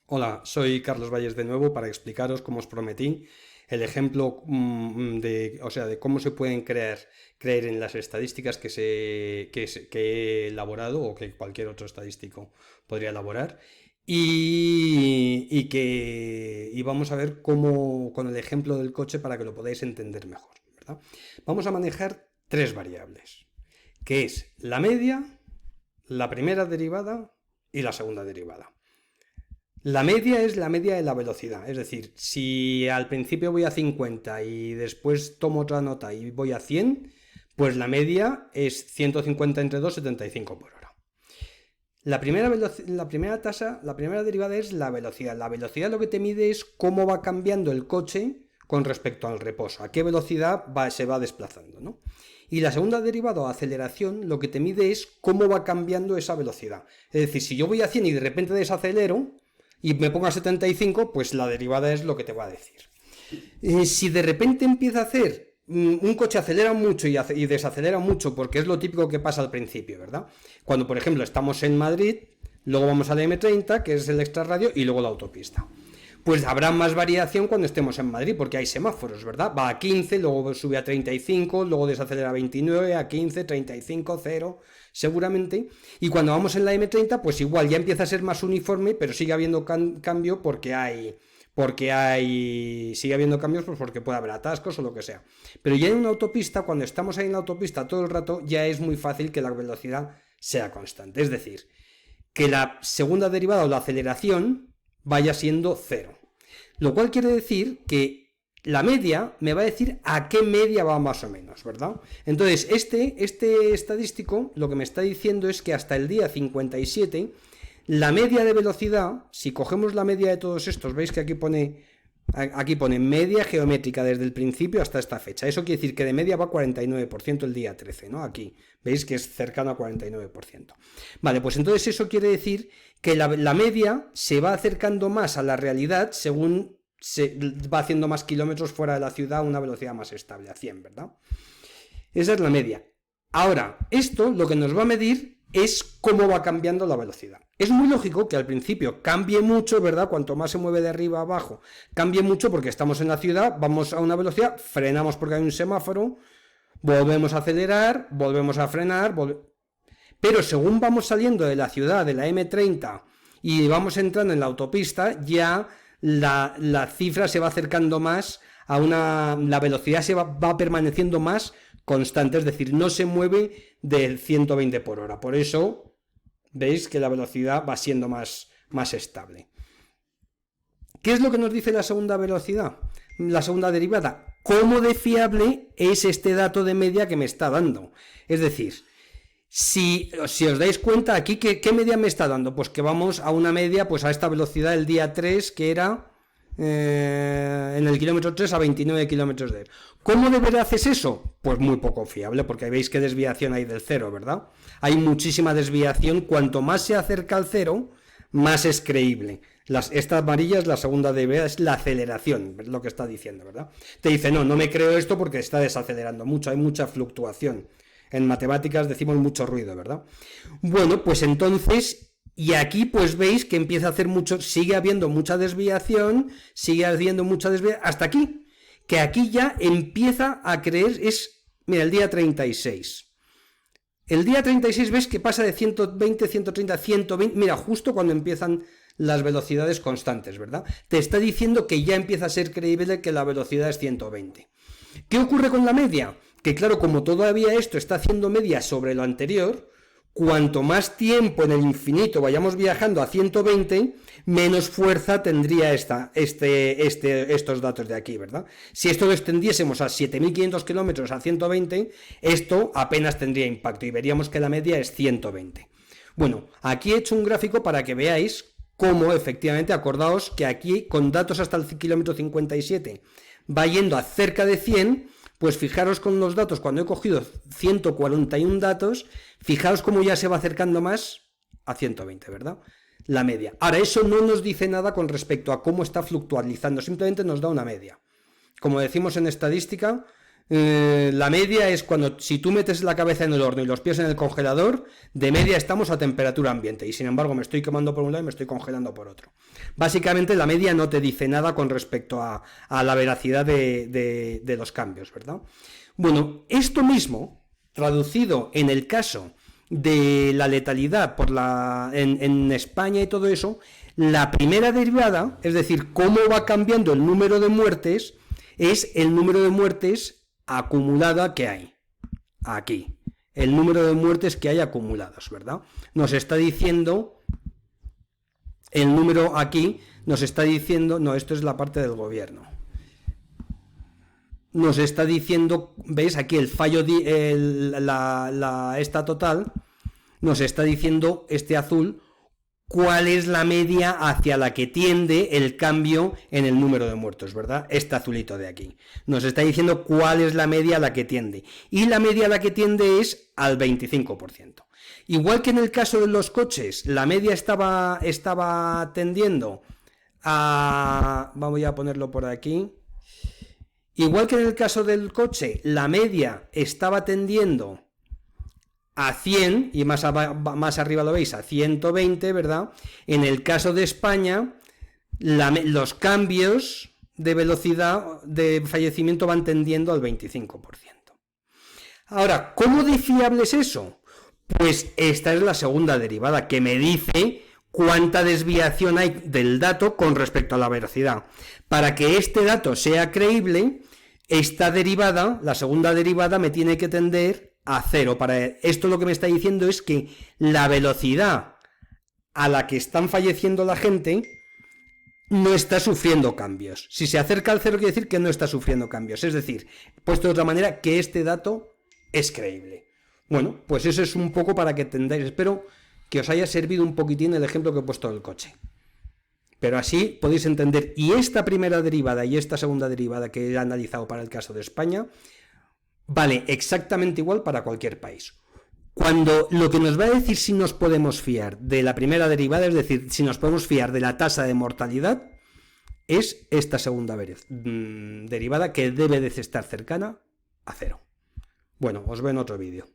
Hola, soy Carlos Valles de nuevo para explicaros, como os prometí, el ejemplo de cómo se pueden creer en las estadísticas que he elaborado o que cualquier otro estadístico podría elaborar. Y vamos a ver cómo, con el ejemplo del coche para que lo podáis entender mejor, ¿verdad? Vamos a manejar tres variables, que es la media, la primera derivada y la segunda derivada. La media es la media de la velocidad, es decir, si al principio voy a 50 y después tomo otra nota y voy a 100, pues la media es 150 entre 2, 75 por hora. La primera derivada es la velocidad. La velocidad lo que te mide es cómo va cambiando el coche con respecto al reposo, a qué velocidad se va desplazando, ¿no? Y la segunda derivada o aceleración lo que te mide es cómo va cambiando esa velocidad. Es decir, si yo voy a 100 y de repente desacelero, y me pongo a 75, pues la derivada es lo que te va a decir. Si de repente empieza a hacer un coche acelera mucho y desacelera mucho, porque es lo típico que pasa al principio, ¿verdad? Cuando, por ejemplo, estamos en Madrid, luego vamos a la M30, que es el extrarradio, y luego la autopista. Pues habrá más variación cuando estemos en Madrid, porque hay semáforos, ¿verdad? Va a 15, luego sube a 35, luego desacelera a 29, a 15, 35, 0, seguramente. Y cuando vamos en la M30, pues igual ya empieza a ser más uniforme, pero sigue habiendo cambio sigue habiendo cambios, pues porque puede haber atascos o lo que sea. Pero ya en una autopista, cuando estamos ahí en la autopista todo el rato, ya es muy fácil que la velocidad sea constante. Es decir, que la segunda derivada o la aceleración vaya siendo 0. Lo cual quiere decir que la media me va a decir a qué media va más o menos, ¿verdad? Entonces, este estadístico lo que me está diciendo es que hasta el día 57, la media de velocidad, si cogemos la media de todos estos, veis que aquí pone media geométrica desde el principio hasta esta fecha. Eso quiere decir que de media va 49% el día 13, ¿no? Aquí, veis que es cercano a 49%. Vale, pues entonces eso quiere decir que la media se va acercando más a la realidad según se va haciendo más kilómetros fuera de la ciudad a una velocidad más estable, a 100, ¿verdad? Esa es la media. Ahora, esto lo que nos va a medir es cómo va cambiando la velocidad. Es muy lógico que al principio cambie mucho, ¿verdad? Cuanto más se mueve de arriba a abajo, cambie mucho porque estamos en la ciudad, vamos a una velocidad, frenamos porque hay un semáforo, volvemos a acelerar, volvemos a frenar, pero según vamos saliendo de la ciudad, de la M30, y vamos entrando en la autopista, ya la cifra se va acercando más a la velocidad va permaneciendo más constante, es decir, no se mueve de 120 por hora. Por eso veis que la velocidad va siendo más estable. ¿Qué es lo que nos dice la segunda velocidad? La segunda derivada. ¿Cómo de fiable es este dato de media que me está dando? Es decir, si os dais cuenta aquí, ¿qué media me está dando? Pues que vamos a una media, pues a esta velocidad el día 3, que era en el kilómetro 3 a 29 kilómetros de hora. ¿Cómo de verdad es eso? Pues muy poco fiable, porque veis qué desviación hay del cero, ¿verdad? Hay muchísima desviación. Cuanto más se acerca al cero, más es creíble. Esta amarilla es la segunda derivada, es la aceleración, es lo que está diciendo, ¿verdad? Te dice, no me creo esto porque está desacelerando mucho, hay mucha fluctuación. En matemáticas decimos mucho ruido, ¿verdad? Bueno, pues entonces, y aquí pues veis que empieza a hacer sigue habiendo mucha desviación, hasta aquí, que aquí ya empieza a creer, mira, el día 36. El día 36 ves que pasa de 120, 130, 120, mira, justo cuando empiezan las velocidades constantes, ¿verdad? Te está diciendo que ya empieza a ser creíble que la velocidad es 120. ¿Qué ocurre con la media? Que claro, como todavía esto está haciendo media sobre lo anterior, cuanto más tiempo en el infinito vayamos viajando a 120, menos fuerza tendría estos datos de aquí, ¿verdad? Si esto lo extendiésemos a 7.500 kilómetros a 120, esto apenas tendría impacto y veríamos que la media es 120. Bueno, aquí he hecho un gráfico para que veáis cómo efectivamente, acordaos que aquí con datos hasta el kilómetro 57 va yendo a cerca de 100, pues fijaros con los datos, cuando he cogido 141 datos, fijaos cómo ya se va acercando más a 120, ¿verdad? La media. Ahora, eso no nos dice nada con respecto a cómo está fluctuando, simplemente nos da una media. Como decimos en estadística, La media es cuando, si tú metes la cabeza en el horno y los pies en el congelador, de media estamos a temperatura ambiente y sin embargo me estoy quemando por un lado y me estoy congelando por otro. Básicamente la media no te dice nada con respecto a la veracidad de los cambios, ¿verdad? Bueno, esto mismo, traducido en el caso de la letalidad en España y todo eso, la primera derivada, es decir, cómo va cambiando el número de muertes, es el número de muertes acumulada que hay aquí, el número de muertes que hay acumulados, ¿verdad? Nos está diciendo el número aquí, nos está diciendo, no, esto es la parte del gobierno, nos está diciendo, ¿veis? Aquí el fallo, esta total, nos está diciendo este azul, cuál es la media hacia la que tiende el cambio en el número de muertos, ¿verdad? Este azulito de aquí. Nos está diciendo cuál es la media a la que tiende. Y la media a la que tiende es al 25%. Igual que en el caso de los coches, la media estaba tendiendo a... Vamos a ponerlo por aquí. Igual que en el caso del coche, la media estaba tendiendo a 100, y más arriba lo veis, a 120, ¿verdad? En el caso de España, los cambios de velocidad de fallecimiento van tendiendo al 25%. Ahora, ¿cómo de fiable es eso? Pues esta es la segunda derivada, que me dice cuánta desviación hay del dato con respecto a la velocidad. Para que este dato sea creíble, esta derivada, la segunda derivada, me tiene que tender a 0. Para esto lo que me está diciendo es que la velocidad a la que están falleciendo la gente no está sufriendo cambios. Si se acerca al 0 quiere decir que no está sufriendo cambios. Es decir, puesto de otra manera, que este dato es creíble. Bueno, pues eso es un poco para que entendáis. Espero que os haya servido un poquitín el ejemplo que he puesto del coche. Pero así podéis entender. Y esta primera derivada y esta segunda derivada que he analizado para el caso de España vale exactamente igual para cualquier país. Cuando lo que nos va a decir si nos podemos fiar de la primera derivada, es decir, si nos podemos fiar de la tasa de mortalidad, es esta segunda derivada, que debe de estar cercana a 0. Bueno, os veo en otro vídeo.